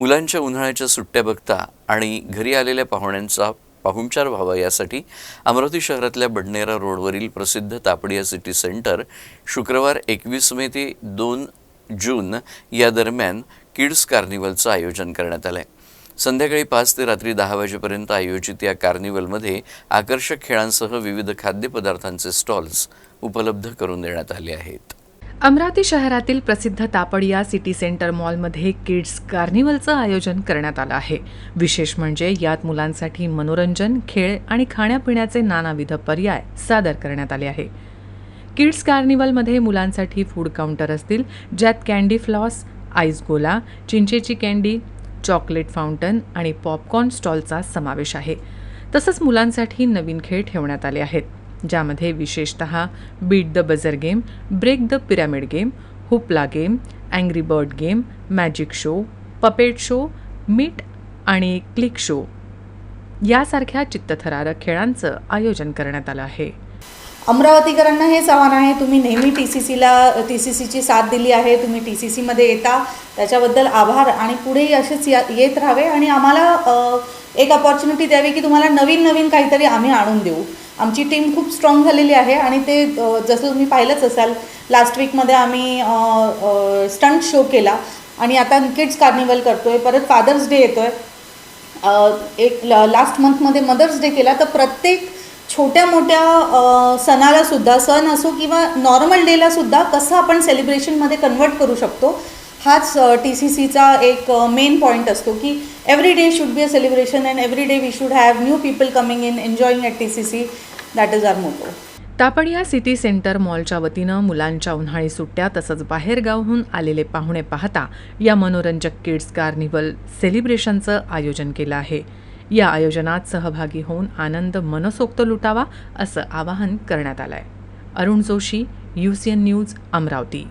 मुलांच्या उन्हाळ्याच्या सुट्ट्या बघता आणि घरी आलेल्या पाहुण्यांचा पाहुणचार व्हावा यासाठी अमरावती शहरातल्या बडनेरा रोडवरील प्रसिद्ध तापडिया सिटी सेंटर शुक्रवार 21 मे ते 2 जून या दरम्यान किड्स कार्निवलचं आयोजन करण्यात आलं आहे. संध्याकाळी 5 ते रात्री 10 वाजेपर्यंत आयोजित या कार्निवलमध्ये आकर्षक खेळांसह विविध खाद्यपदार्थांचे स्टॉल्स उपलब्ध करून देण्यात आले आहेत. अमरावती शहरातील प्रसिद्ध तापडिया सिटी सेंटर मॉलमध्ये किड्स कार्निवलचं आयोजन करण्यात आलं आहे. विशेष म्हणजे यात मुलांसाठी मनोरंजन, खेळ आणि खाण्यापिण्याचे नानाविध पर्याय सादर करण्यात आले आहे. किड्स कार्निवलमध्ये मुलांसाठी फूड काउंटर असतील, ज्यात कॅन्डी फ्लॉस, आईस गोला, चिंचेची कॅन्डी, चॉकलेट फाउंटन आणि पॉपकॉर्न स्टॉलचा समावेश आहे. तसंच मुलांसाठी नवीन खेळ ठेवण्यात आले आहेत, ज्यामध्ये विशेषतः beat the buzzer game, break the pyramid game, hoopla game, angry bird game, magic show, puppet show, meet आणि क्लिक शो यासारख्या चित्तथरारक खेळांचं आयोजन करण्यात आलं आहे. अमरावतीकरांना हेच आव्हान आहे, तुम्ही नेहमी TCCची साथ दिली आहे, तुम्ही TCCमध्ये येता त्याच्याबद्दल आभार आणि पुढेही असेच येत राहावे आणि आम्हाला एक अपॉर्च्युनिटी द्यावी की तुम्हाला नवीन काहीतरी आम्ही आणून देऊ. आमची टीम खूप स्ट्रॉंग झालेली आहे आणि ते जसं तुम्ही पाहिलंच असाल, लास्ट वीकमध्ये आम्ही स्टंट शो केला आणि आता किड्स कार्निवल करतो आहे. परत फादर्स डे येतो आहे, एक लास्ट मंथमध्ये मदर्स डे केला. तर प्रत्येक छोट्या मोठ्या सणालासुद्धा, सण असो किंवा नॉर्मल डेलासुद्धा कसं आपण सेलिब्रेशनमध्ये कन्वर्ट करू शकतो, हाच TCCचा एक मेन पॉईंट असतो की every day should be a celebration and every day we should have new people coming in enjoying at TCC. That is our motto. Tapadia city centre मॉलच्या वतीनं मुलांच्या उन्हाळी सुट्ट्या तसंच बाहेरगावहून आलेले पाहुणे पाहता या मनोरंजक किड्स कार्निवल सेलिब्रेशनचं आयोजन केलं आहे. या आयोजनात सहभागी होऊन आनंद मनसोक्त लुटावा असं आवाहन करण्यात आलं आहे. Arun Joshi, UCN news, Amravati.